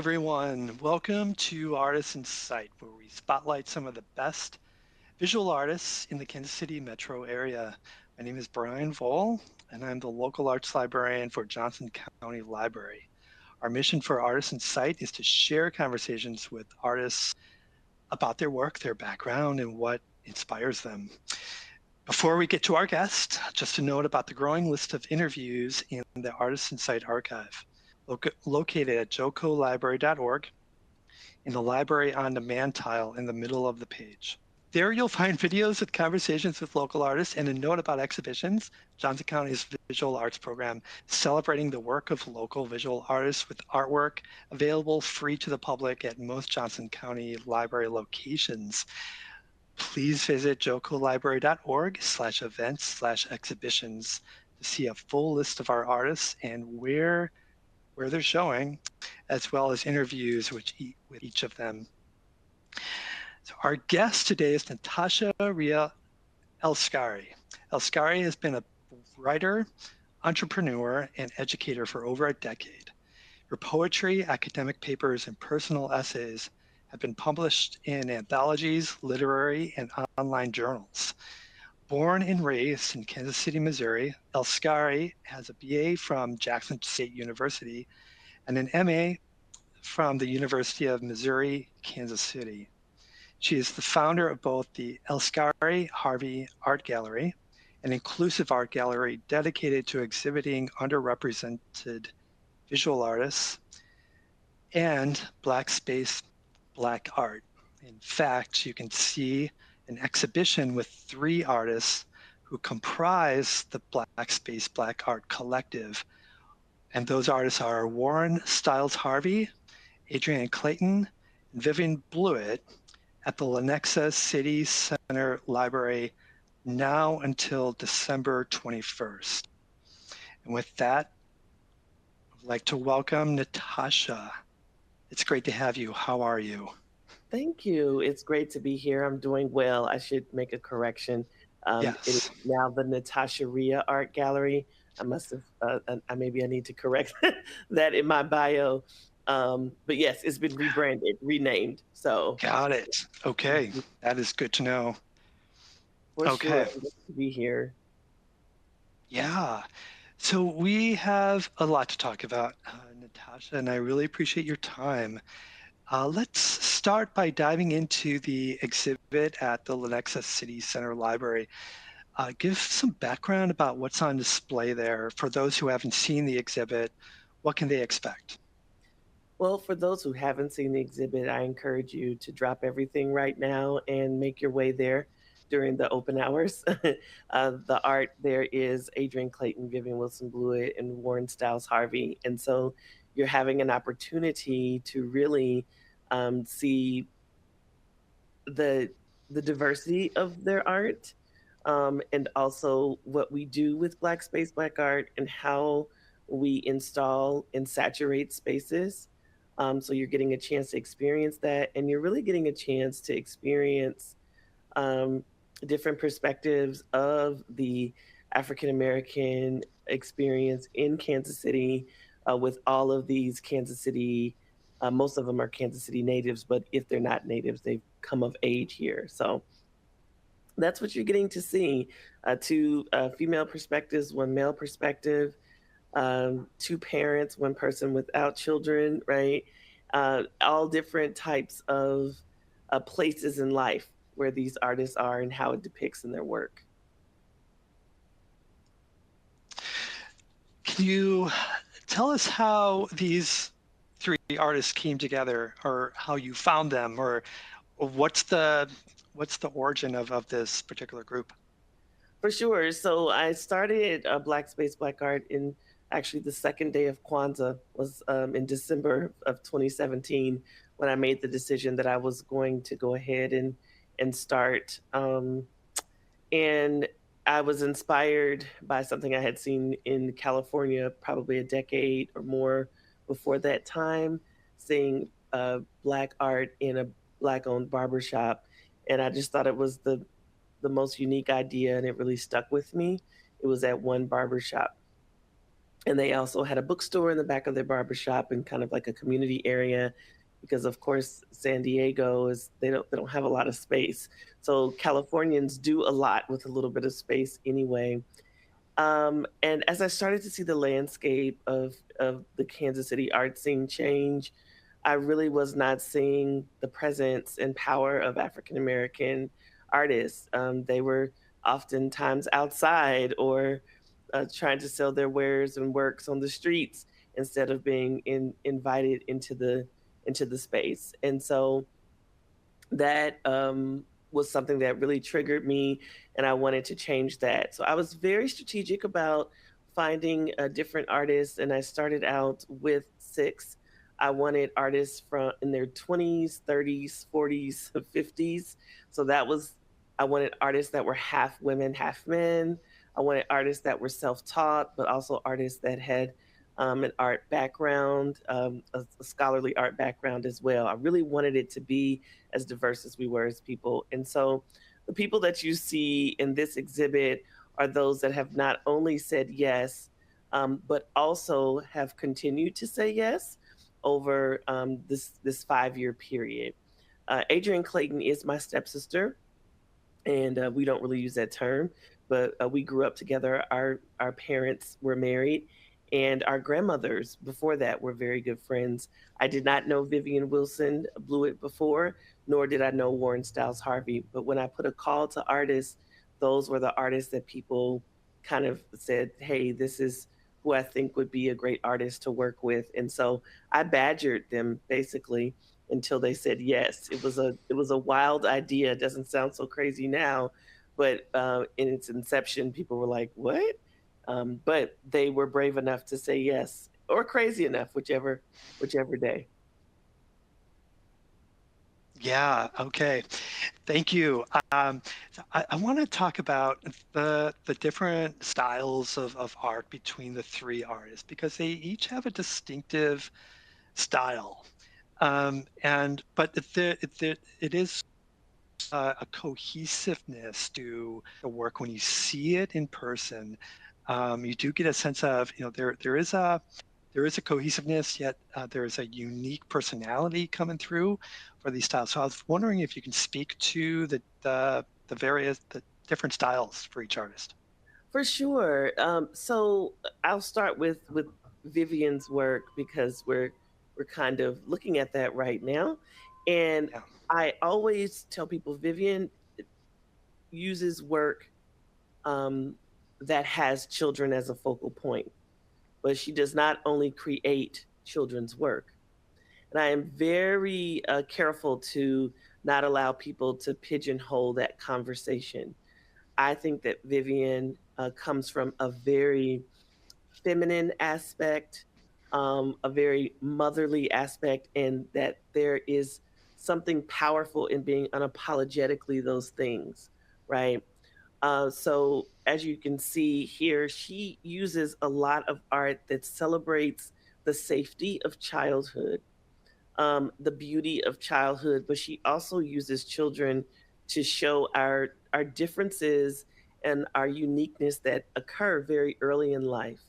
everyone. Welcome to Artists in Sight, where we spotlight some of the best visual artists in the Kansas City metro area. My name is Brian Voll, and I'm the local arts librarian for Johnson County Library. Our mission for Artists in Sight is to share conversations with artists about their work, their background, and what inspires them. Before we get to our guest, just a note about the growing list of interviews in the Artists in Sight archive, located at jocolibrary.org in the Library on Demand tile in the middle of the page. There you'll find videos with conversations with local artists and a note about exhibitions, Johnson County's visual arts program celebrating the work of local visual artists with artwork available free to the public at most Johnson County Library locations. Please visit jocolibrary.org/events/exhibitions to see a full list of our artists and where they're showing, as well as interviews with each of them. So our guest today is Natasha Ria Elskari. Elskari has been a writer, entrepreneur, and educator for over a decade. Her poetry, academic papers, and personal essays have been published in anthologies, literary, and online journals. Born and raised in Kansas City, Missouri, Elskari has a BA from Jackson State University and an MA from the University of Missouri, Kansas City. She is the founder of both the Elskari Harvey Art Gallery, an inclusive art gallery dedicated to exhibiting underrepresented visual artists, and Black Space Black Art. In fact, you can see an exhibition with 3 artists who comprise the Black Space Black Art Collective. And those artists are Warren Stiles Harvey, Adrienne Clayton, and Vivian Blewett at the Lenexa City Center Library now until December 21st. And with that, I'd like to welcome Natasha. It's great to have you. How are you? Thank you. It's great to be here. I'm doing well. I should make a correction. It is Yes. now the Natasha Ria Art Gallery. I must have, maybe I need to correct that in my bio. But yes, it's been rebranded, renamed. So Got it. Okay. mhm, That is good to know. for sure, Okay. I'm glad to be here. Yeah. So we have a lot to talk about, Natasha, and I really appreciate your time. Let's start by diving into the exhibit at the Lenexa City Center Library. Give some background about what's on display there. For those who haven't seen the exhibit, what can they expect? Well, for those who haven't seen the exhibit, I encourage you to drop everything right now and make your way there during the open hours. The art there is Adrienne Clayton, Vivian Wilson Blewett, and Warren Stiles Harvey. And so you're having an opportunity to really see the the diversity of their art, and also what we do with Black Space Black Art and how we install and saturate spaces. So you're getting a chance to experience that, and you're really getting a chance to experience um, different perspectives of the African American experience in Kansas City, with all of these Kansas City. Most of them are Kansas City natives, but if they're not natives, they've come of age here. So that's what you're getting to see: two female perspectives, one male perspective, two parents, one person without children, right? All different types of places in life where these artists are and how it depicts in their work. Can you tell us how these 3 artists came together, or how you found them, or what's the origin of this particular group? For sure. So I started Black Space Black Art in actually the second day of Kwanzaa was in December of 2017 when I made the decision that I was going to go ahead and start. And I was inspired by something I had seen in California probably a decade or more before that time, seeing black art in a black owned barbershop. And I just thought it was the most unique idea, and it really stuck with me. It was at one barbershop. And they also had a bookstore in the back of their barbershop and kind of like a community area because of course San Diego is they don't have a lot of space. So Californians do a lot with a little bit of space anyway. And as I started to see the landscape of the Kansas City art scene change, I really was not seeing the presence and power of African American artists. They were oftentimes outside or trying to sell their wares and works on the streets instead of being invited into the space. And so that was something that really triggered me, and I wanted to change that. So I was very strategic about finding different artists, and I started out with six. I wanted artists from in their 20s, 30s, 40s, 50s. So that was, I wanted artists that were half women, half men. I wanted artists that were self taught, but also artists that had an art background, a scholarly art background as well. I really wanted it to be as diverse as we were as people. And so the people that you see in this exhibit are those that have not only said yes, but also have continued to say yes over this 5 year period. Adrienne Clayton is my stepsister, and we don't really use that term, but we grew up together. Our parents were married, and our grandmothers before that were very good friends. I did not know Vivian Wilson Blewett before, nor did I know Warren Styles Harvey. But when I put a call to artists, those were the artists that people kind of said, "Hey, this is who I think would be a great artist to work with." And so I badgered them basically until they said yes. It was a wild idea. It doesn't sound so crazy now, but in its inception, people were like, "What?" But they were brave enough to say yes, or crazy enough, whichever day. Yeah, okay. Thank you. So I want to talk about the different styles of art between the three artists because they each have a distinctive style. And but it is a cohesiveness to the work when you see it in person. You do get a sense of, there is a cohesiveness, yet there is a unique personality coming through for these styles. So I was wondering if you can speak to the different styles for each artist. For sure. So I'll start with Vivian's work because we're kind of looking at that right now, and Yeah. I always tell people Vivian uses work um, that has children as a focal point, but she does not only create children's work. And I am very careful to not allow people to pigeonhole that conversation. I think that Vivian comes from a very feminine aspect, a very motherly aspect, and that there is something powerful in being unapologetically those things, right? So, as you can see here, she uses a lot of art that celebrates the safety of childhood, the beauty of childhood, but she also uses children to show our differences and our uniqueness that occur very early in life,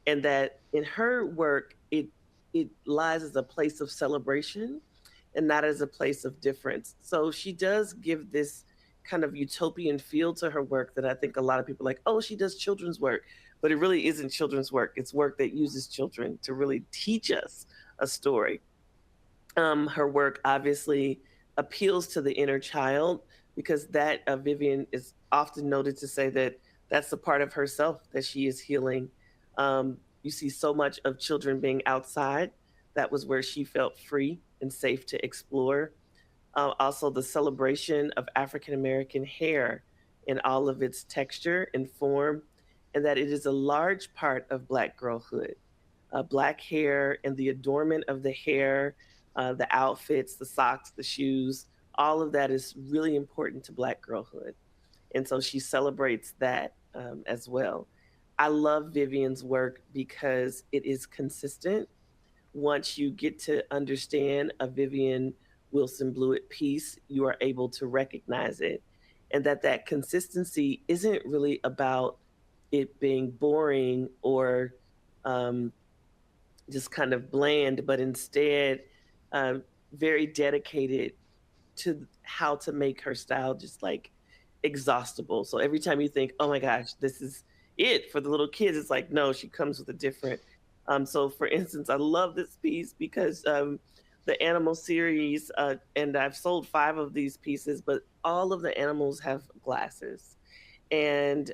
and that in her work it lies as a place of celebration and not as a place of difference. So she does give this kind of utopian feel to her work that I think a lot of people are like, oh, she does children's work, but it really isn't children's work. It's work that uses children to really teach us a story. Her work obviously appeals to the inner child because that Vivian is often noted to say that that's the part of herself that she is healing. You see so much of children being outside. That was where she felt free and safe to explore. Also, the celebration of African American hair in all of its texture and form, and that it is a large part of Black girlhood. Black hair and the adornment of the hair, the outfits, the socks, the shoes, all of that is really important to Black girlhood. And so she celebrates that as well. I love Vivian's work because it is consistent. Once you get to understand a Vivian Wilson Blewett piece, you are able to recognize it. And that consistency isn't really about it being boring or um, just kind of bland, but instead very dedicated to how to make her style just like exhaustible. So every time you think, oh my gosh, this is it for the little kids, it's like, no, she comes with a different. So for instance, I love this piece because the animal series, and I've sold 5 of these pieces, but all of the animals have glasses. And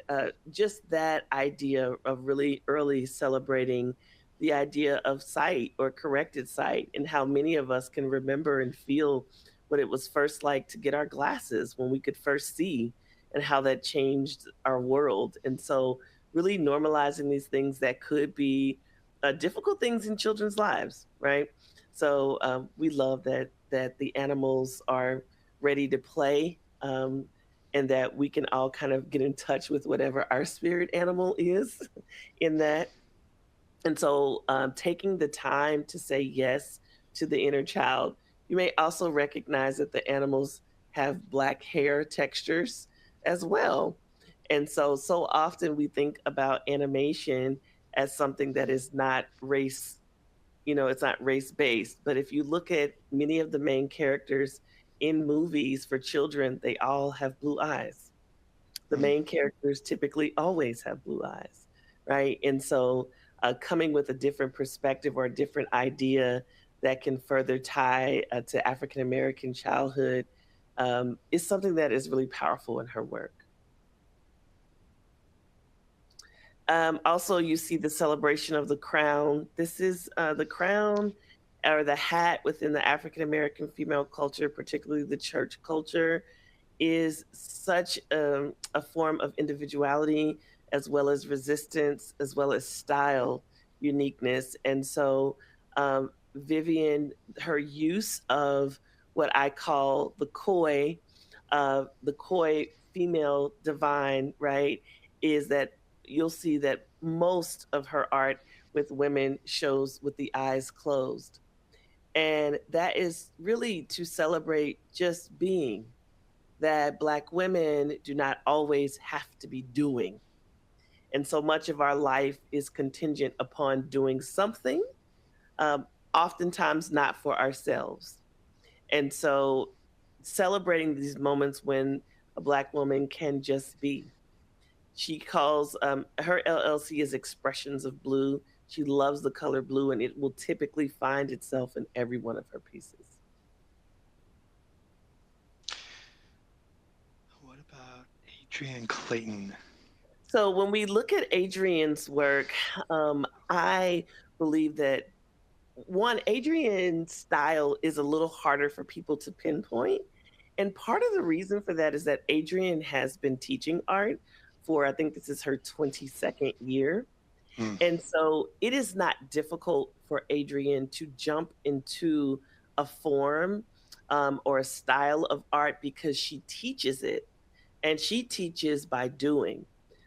just that idea of really early celebrating the idea of sight or corrected sight, and how many of us can remember and feel what it was first like to get our glasses when we could first see, and how that changed our world. And so really normalizing these things that could be difficult things in children's lives, right? So we love that the animals are ready to play, and that we can all kind of get in touch with whatever our spirit animal is in that. And so, taking the time to say yes to the inner child, you may also recognize that the animals have black hair textures as well. And so, so often we think about animation as something that is not race, it's not race based. But if you look at many of the main characters in movies for children, they all have blue eyes. The Mm. main characters typically always have blue eyes, right? And so, coming with a different perspective or a different idea that can further tie to African American childhood is something that is really powerful in her work. Also, you see the celebration of the crown. This is the crown or the hat within the African American female culture, particularly the church culture, is such a form of individuality, as well as resistance, as well as style uniqueness. And so, Vivian, her use of what I call the coy female divine, right, is that you'll see that most of her art with women shows with the eyes closed. And that is really to celebrate just being, that Black women do not always have to be doing. And so much of our life is contingent upon doing something, um, oftentimes not for ourselves. And so celebrating these moments when a Black woman can just be. She calls her LLC is Expressions of Blue. She loves the color blue, and it will typically find itself in every one of her pieces. What about Adrian Clayton? So when we look at Adrian's work, I believe that one, Adrian's style is a little harder for people to pinpoint. And part of the reason for that is that Adrian has been teaching art for, I think this is her 22nd year. Mm. And so it is not difficult for Adrian to jump into a form or a style of art because she teaches it, and she teaches by doing.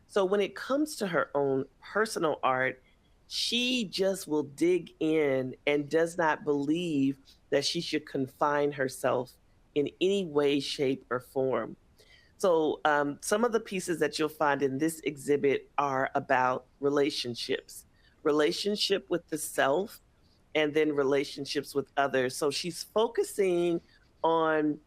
So when it comes to her own personal art, she just will dig in and does not believe that she should confine herself in any way, shape, or form. So, some of the pieces that you'll find in this exhibit are about relationships, relationship with the self, and then relationships with others. So, she's focusing on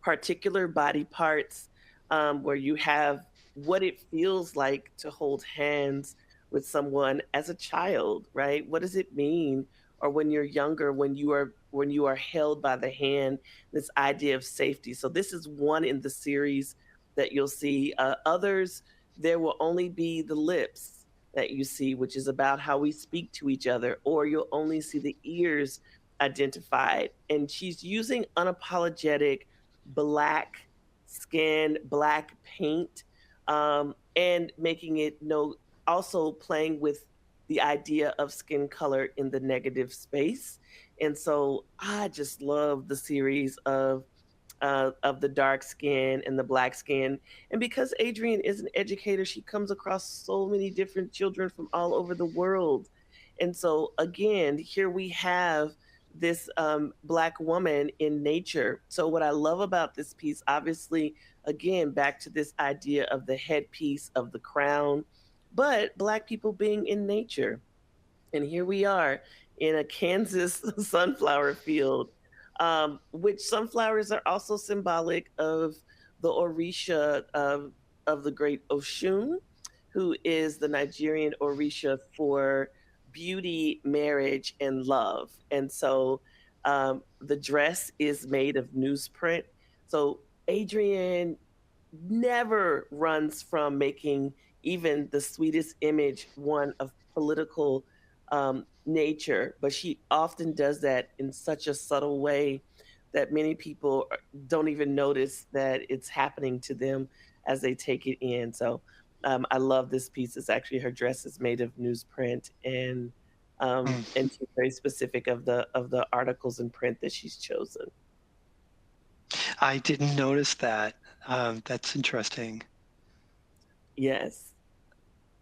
particular body parts, where you have what it feels like to hold hands with someone as a child, right? What does it mean? Or when you're younger, when you are held by the hand, this idea of safety. So this is one in the series that you'll see. Others, there will only be the lips that you see, which is about how we speak to each other, or you'll only see the ears identified. And she's using unapologetic black skin, black paint, and making it also playing with the idea of skin color in the negative space. And so I just love the series of the dark skin and the black skin. And because Adrienne is an educator, she comes across so many different children from all over the world. And so, again, here we have this Black woman in nature. So, what I love about this piece, obviously, again, back to this idea of the headpiece of the crown, but Black people being in nature. And here we are in a Kansas sunflower field, which sunflowers are also symbolic of the Orisha of the great Oshun, who is the Nigerian Orisha for beauty, marriage, and love. And so the dress is made of newsprint. So Adrian never runs from making even the sweetest image one of political nature, but she often does that in such a subtle way that many people don't even notice that it's happening to them as they take it in. So I love this piece. It's actually her dress is made of newsprint, and she's very specific of the articles in print that she's chosen. I didn't notice that. That's interesting. Yes.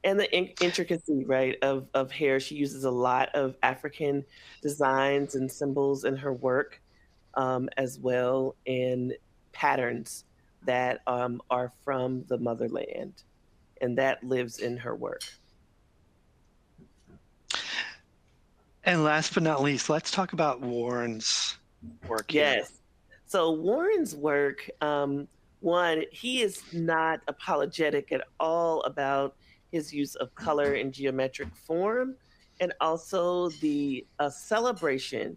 And the intricacy, right, of hair. She uses a lot of African designs and symbols in her work, as well, and patterns that are from the motherland, and that lives in her work. And last but not least, let's talk about Warren's work here. Yes. So Warren's work, one, he is not apologetic at all about his use of color and geometric form, and also the celebration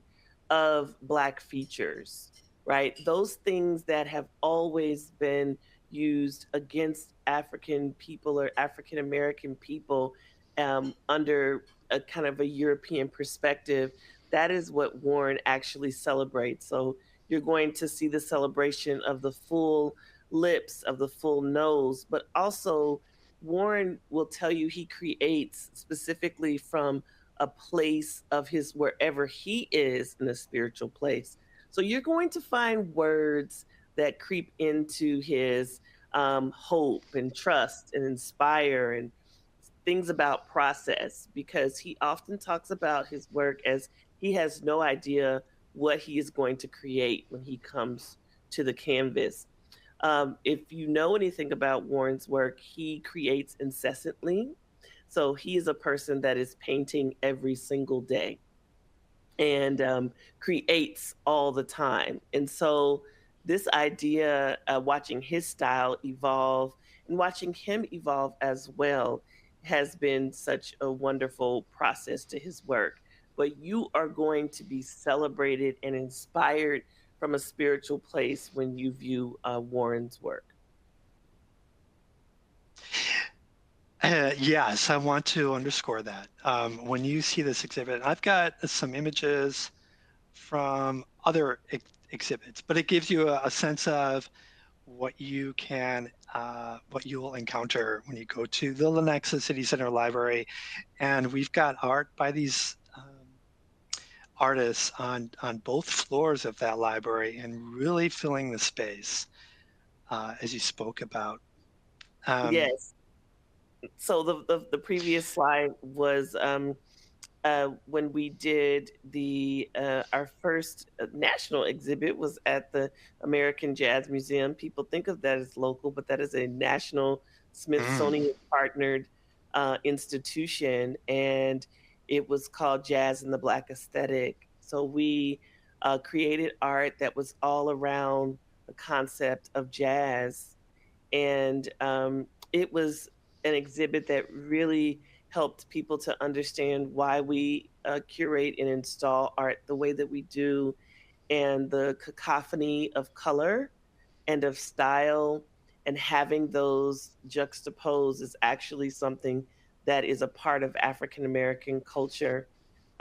of Black features, right? Those things that have always been used against African people or African American people under a kind of a European perspective. That is what Warren actually celebrates. So you're going to see the celebration of the full lips, of the full nose, but also Warren will tell you he creates specifically from a place of his wherever he is in a spiritual place. So you're going to find words that creep into his hope and trust and inspire and things about process, because he often talks about his work as he has no idea what he is going to create when he comes to the canvas. If you know anything about Warren's work, he creates incessantly. So he is a person that is painting every single day and creates all the time. And so, this idea, watching his style evolve and watching him evolve as well, has been such a wonderful process to his work. But you are going to be celebrated and inspired from a spiritual place when you view Warren's work. Yes, I want to underscore that. When you see this exhibit, I've got some images from other exhibits, but it gives you a sense of what you will encounter when you go to the Lenexa City Center Library. And we've got art by these artists on both floors of that library and really filling the space, as you spoke about. Um, Yes. So the previous slide was when we did the our first national exhibit was at the American Jazz Museum. People think of that as local, but that is a national mm. Smithsonian partnered institution, and it was called Jazz in the Black Aesthetic. So we created art that was all around the concept of jazz, and it was an exhibit that really helped people to understand why we curate and install art the way that we do, and the cacophony of color and of style, and having those juxtaposed is actually something that is a part of African American culture.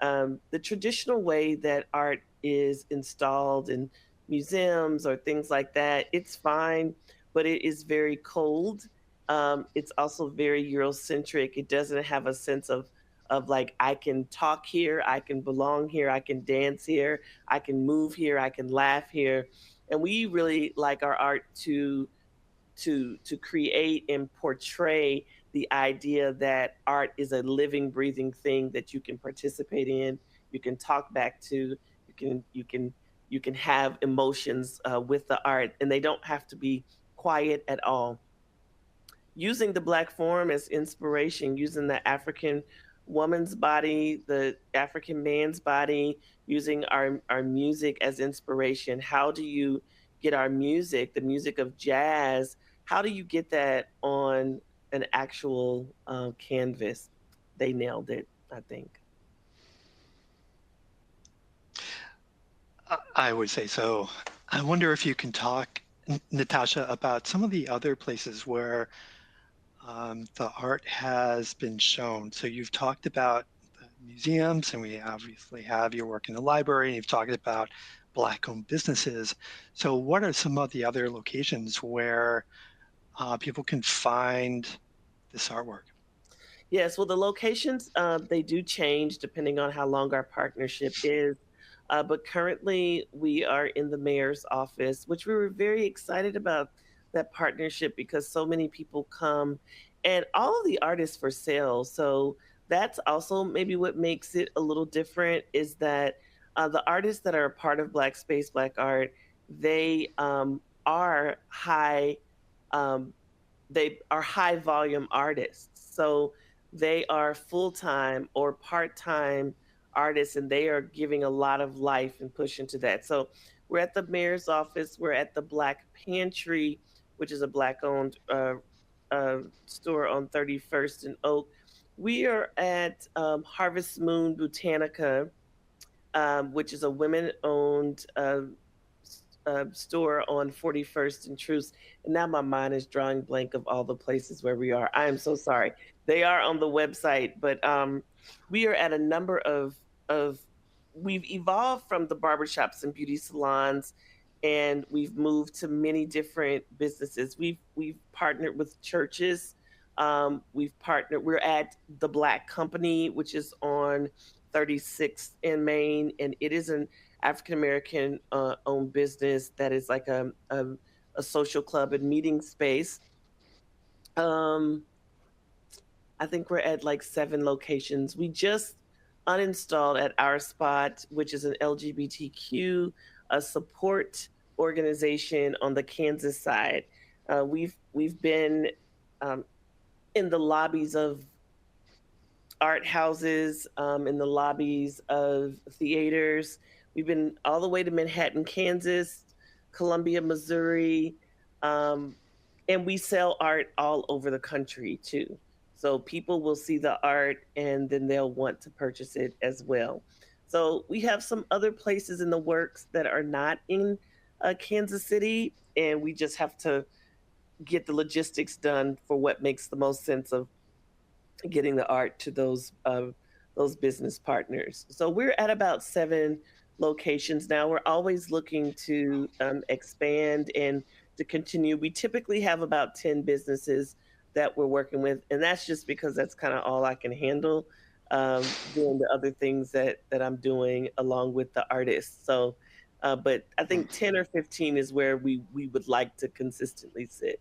The traditional way that art is installed in museums or things like that, it's fine, but it is very cold. It's also very Eurocentric. It doesn't have a sense of like I can talk here, I can belong here, I can dance here, I can move here, I can laugh here. And we really like our art to create and portray the idea that art is a living, breathing thing that you can participate in, you can talk back to, you can have emotions with the art, and they don't have to be quiet at all. Using the Black form as inspiration, using the African woman's body, the African man's body, using our music as inspiration. How do you get our music, the music of jazz, how do you get that on an actual canvas? They nailed it, I think. I would say so. I wonder if you can talk, Natasha, about some of the other places where the art has been shown. So you've talked about the museums, and we obviously have your work in the library, and you've talked about Black-owned businesses. So what are some of the other locations where people can find this artwork? Yes, well, the locations, they do change depending on how long our partnership is. But currently, we are in the mayor's office, which we were very excited about that partnership because so many people come and all of the art is for sale. So that's also maybe what makes it a little different is that the artists that are a part of Black Space, Black Art, they are high. Um, they are high volume artists. So they are full time or part time artists, and they are giving a lot of life and push into that. So we're at the mayor's office, we're at the Black Pantry, which is a Black owned store on 31st and Oak. We are at Harvest Moon Botanica, which is a women owned store on 41st and Truce. And now my mind is drawing blank of all the places where we are. I am so sorry. They are on the website, but we are at a number of we've evolved from the barbershops and beauty salons, and we've moved to many different businesses. We've partnered with churches. We've partnered. We're at the Black Company, which is on 36th in Maine, and it is an African American owned business that is like a social club and meeting space. Um, I think we're at like 7 locations. We just uninstalled at our spot, which is an LGBTQ support organization on the Kansas side. We've been um, in the lobbies of art houses, in the lobbies of theaters. We've been all the way to Manhattan, Kansas, Columbia, Missouri, um, and we sell art all over the country too. So people will see the art and then they'll want to purchase it as well. So we have some other places in the works that are not in Kansas City, and we just have to get the logistics done for what makes the most sense of getting the art to those business partners. So we're at about 7 locations now. We're always looking to expand and to continue. We typically have about 10 businesses that we're working with, and that's just because that's kind of all I can handle, doing the other things that I'm doing along with the artists. So, but I think 10 or 15 is where we would like to consistently sit.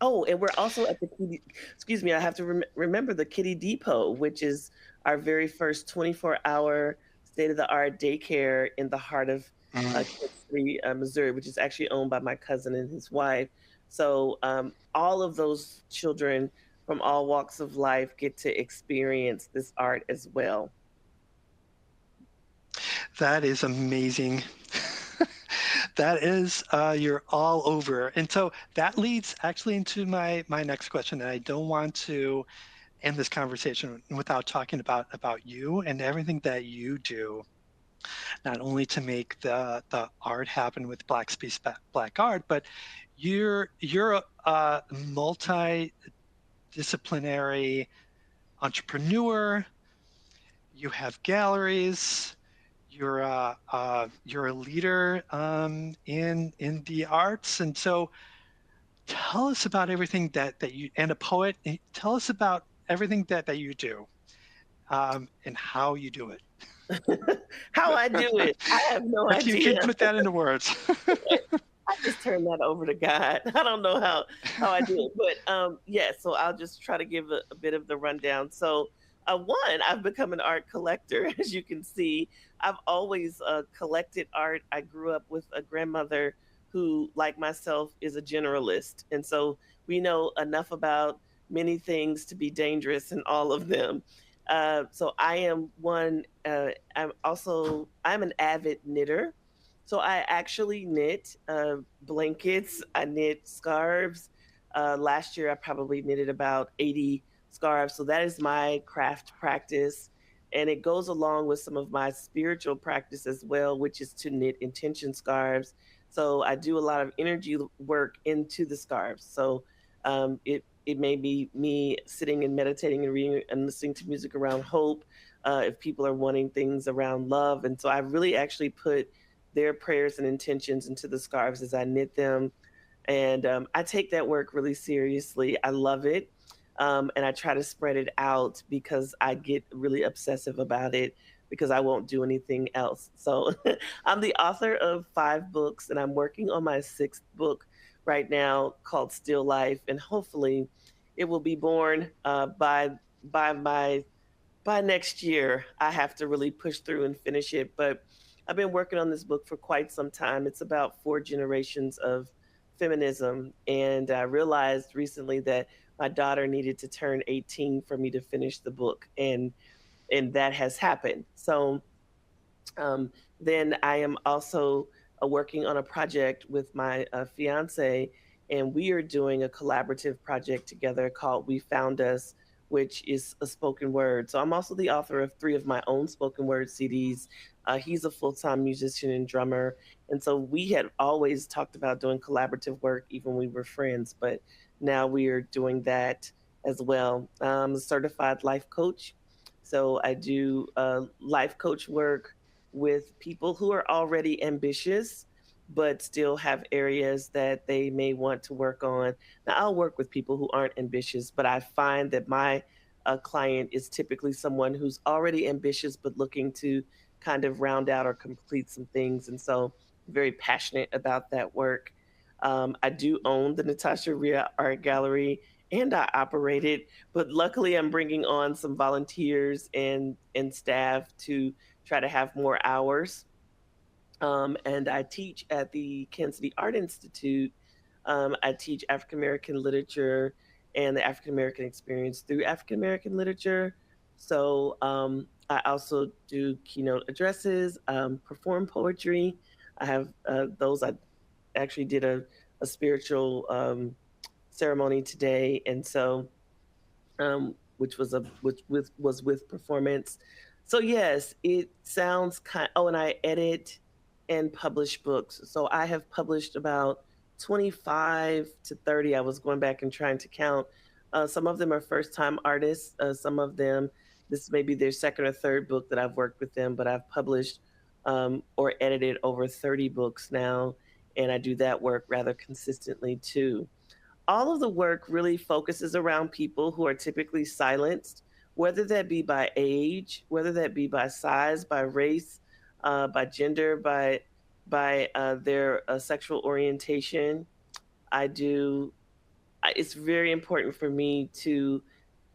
Oh, and we're also at the Kitty, excuse me, I have to remember the Kitty Depot, which is our very first 24-hour state-of-the-art daycare in the heart of Mm. Kansas City, Missouri, which is actually owned by my cousin and his wife. So all of those children from all walks of life get to experience this art as well. That is amazing. That is, you're all over. And so that leads actually into my next question. And I don't want to end this conversation without talking about you and everything that you do, not only to make the art happen with Black Space Black Art, but you're a multidisciplinary entrepreneur. You have galleries. You're a leader in the arts, and so tell us about everything that you and a poet. Tell us about everything that you do and how you do it. How I do it, I have no If you can idea. put that into words. I just turn that over to God. I don't know how I do it, but yeah. So I'll just try to give a bit of the rundown. So one, I've become an art collector, as you can see. I've always collected art. I grew up with a grandmother who, like myself, is a generalist, and so we know enough about many things to be dangerous in all of them. So I am one. I'm an avid knitter. So I actually knit blankets. I knit scarves. Last year I probably knitted about 80 scarves. So that is my craft practice. And it goes along with some of my spiritual practice as well, which is to knit intention scarves. So I do a lot of energy work into the scarves. So it may be me sitting and meditating and reading and listening to music around hope. If people are wanting things around love, and so I really actually put their prayers and intentions into the scarves as I knit them, and I take that work really seriously. I love it. And I try to spread it out because I get really obsessive about it because I won't do anything else. So I'm the author of 5 books and I'm working on my 6th book right now called Still Life. And hopefully it will be born by my by next year. I have to really push through and finish it. But I've been working on this book for quite some time. It's about 4 generations of feminism. And I realized recently that my daughter needed to turn 18 for me to finish the book. And that has happened. So um, then I am also working on a project with my fiance, and we are doing a collaborative project together called We Found Us, which is a spoken word. So I'm also the author of 3 of my own spoken word CDs. He's a full time musician and drummer. And so we had always talked about doing collaborative work, even when we were friends, but now we are doing that as well. I'm a certified life coach. So I do life coach work with people who are already ambitious but still have areas that they may want to work on. Now, I'll work with people who aren't ambitious, but I find that my client is typically someone who's already ambitious but looking to kind of round out or complete some things. And so, very passionate about that work. I do own the Natasha Ria Art Gallery and I operate it, but luckily I'm bringing on some volunteers and staff to try to have more hours. And I teach at the Kansas City Art Institute. I teach African American literature and the African American experience through African American literature. So I also do keynote addresses, perform poetry. I have those. I actually did a spiritual ceremony today, and so which was with performance. So yes, it sounds kind. Oh, and I edit and publish books. So I have published about 25 to 30. I was going back and trying to count. Some of them are first time artists. Some of them, this may be their second or third book that I've worked with them, but I've published or edited over 30 books now, and I do that work rather consistently too. All of the work really focuses around people who are typically silenced, whether that be by age, whether that be by size, by race, by gender, by their sexual orientation. I do. It's very important for me to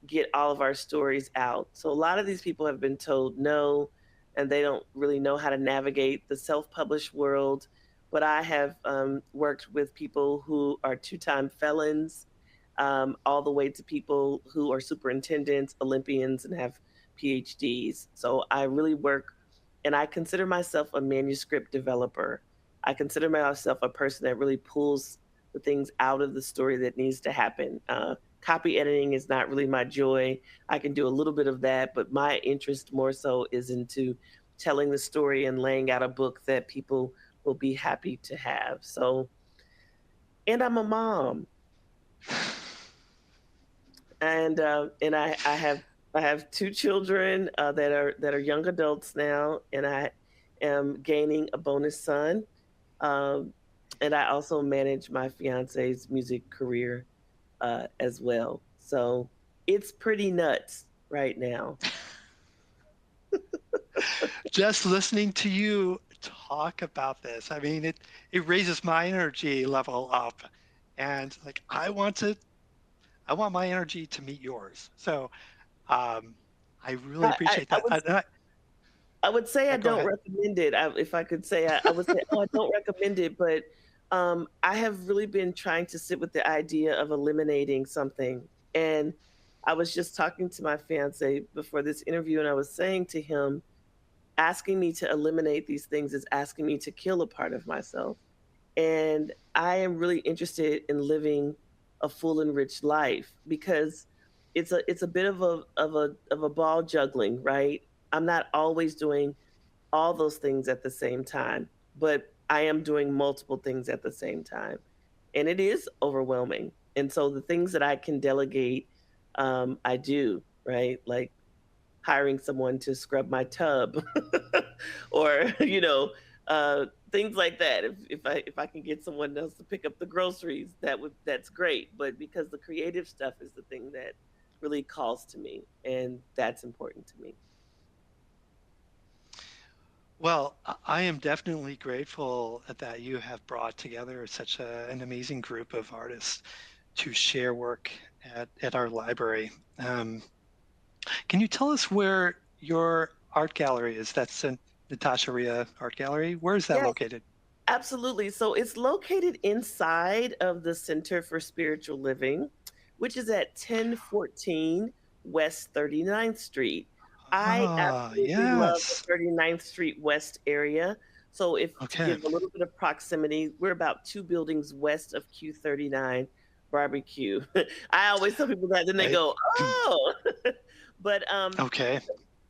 get all of our stories out. So a lot of these people have been told no, and they don't really know how to navigate the self-published world. But I have worked with people who are two-time felons, all the way to people who are superintendents, Olympians, and have PhDs. So I really work, and I consider myself a manuscript developer. I consider myself a person that really pulls the things out of the story that needs to happen. Copy editing is not really my joy. I can do a little bit of that, but my interest more so is into telling the story and laying out a book that people will be happy to have. So, and I'm a mom, and I have 2 children that are young adults now, and I am gaining a bonus son. Um, and I also manage my fiance's music career as well. So it's pretty nuts right now. Just listening to you talk about this, I mean, it raises my energy level up, and like I want my energy to meet yours. So um, I really I, I, appreciate I that. would I would say I Go don't ahead. recommend it. If I could say, I would say, oh, I don't recommend it. But I have really been trying to sit with the idea of eliminating something, and I was just talking to my fiance before this interview, and I was saying to him, asking me to eliminate these things is asking me to kill a part of myself. And I am really interested in living a full and rich life because it's a bit of a ball juggling, right? I'm not always doing all those things at the same time, but I am doing multiple things at the same time. And it is overwhelming. And so the things that I can delegate, I do, right? Like hiring someone to scrub my tub or, things like that. If I can get someone else to pick up the groceries, that's great. But because the creative stuff is the thing that really calls to me, and that's important to me. Well, I am definitely grateful that you have brought together such an amazing group of artists to share work at our library. Um, can you tell us where your art gallery is? That's the Natasha Ria Art Gallery. Where is that Yes, located? absolutely. So it's located inside of the Center for Spiritual Living, which is at 1014 West 39th Street. I Ah, absolutely love the yes. 39th Street West area. So if to Okay. give a little bit of proximity, we're about two buildings west of Q39 barbecue. I always tell people that, then they Right. go, "Oh." But Okay.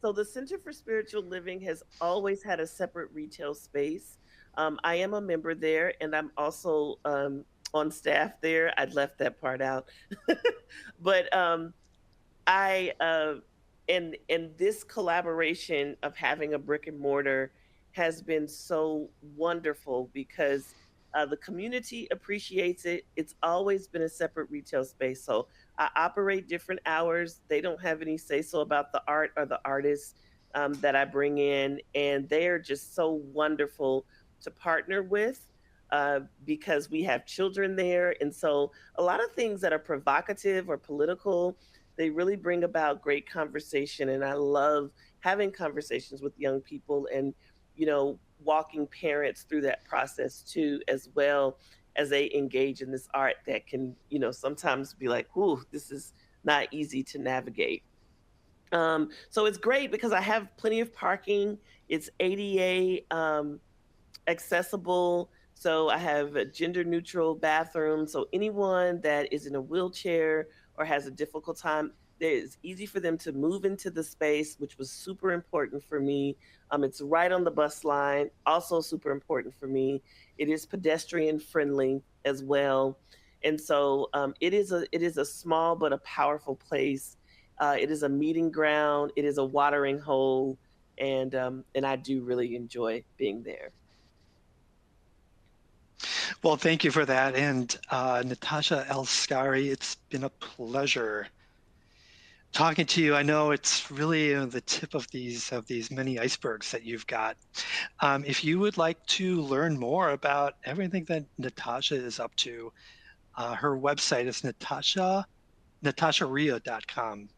so the Center for Spiritual Living has always had a separate retail space. I am a member there, and I'm also on staff there. I'd left that part out, but I and this collaboration of having a brick and mortar has been so wonderful because the community appreciates it. It's always been a separate retail space, so I operate different hours. They don't have any say so about the art or the artists that I bring in, and they are just so wonderful to partner with. Because we have children there. And so a lot of things that are provocative or political, they really bring about great conversation. And I love having conversations with young people and, walking parents through that process too, as well as they engage in this art that can, sometimes be like, ooh, this is not easy to navigate. So it's great because I have plenty of parking. It's ADA accessible. So I have a gender neutral bathroom. So anyone that is in a wheelchair or has a difficult time, it's easy for them to move into the space, which was super important for me. It's right on the bus line, also super important for me. It is pedestrian friendly as well. And so it is a small but a powerful place. It is a meeting ground. It is a watering hole, and I do really enjoy being there. Well, thank you for that. And Natasha Elskari, it's been a pleasure talking to you. I know it's really the tip of these many icebergs that you've got. If you would like to learn more about everything that Natasha is up to, her website is natasharia.com.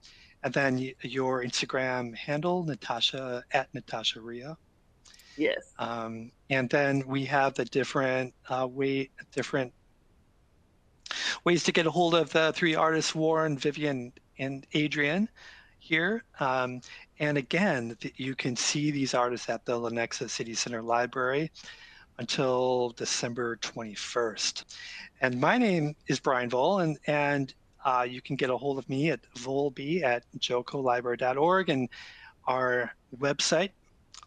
And then your Instagram handle, Natasha at Natasha Ria. Yes. And then we have the different ways to get a hold of the three artists, Warren, Vivian, and Adrian here. And again, you can see these artists at the Lenexa City Center Library until December 21st. And my name is Brian Vole, and you can get a hold of me at volb@jocolibrary.org. And our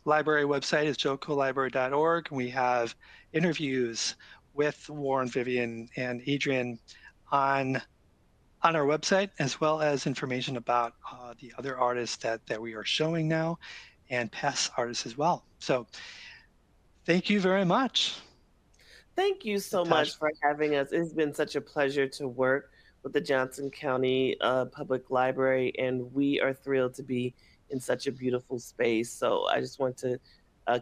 library website is jocolibrary.org. We have interviews with Warren, Vivian, and Adrian on on our website, as well as information about the other artists that we are showing now and past artists as well. So thank you very much, Thank you so Natasha. much for having us. It's been such a pleasure to work with the Johnson County Public Library, and we are thrilled to be in such a beautiful space. So I just want to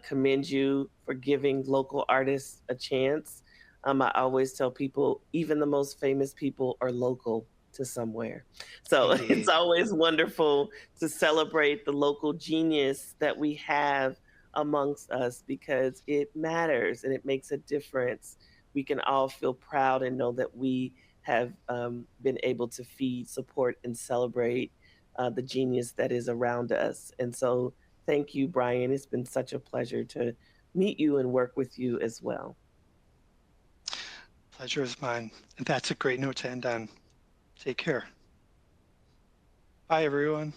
commend you for giving local artists a chance. I always tell people, even the most famous people are local to somewhere. So it's Indeed. always wonderful to celebrate the local genius that we have amongst us because it matters and it makes a difference. We can all feel proud and know that we have been able to feed, support, and celebrate the genius that is around us. And so, thank you, Brian. It's been such a pleasure to meet you and work with you as well. Pleasure is mine. And that's a great note to end on. Take care. Bye, everyone.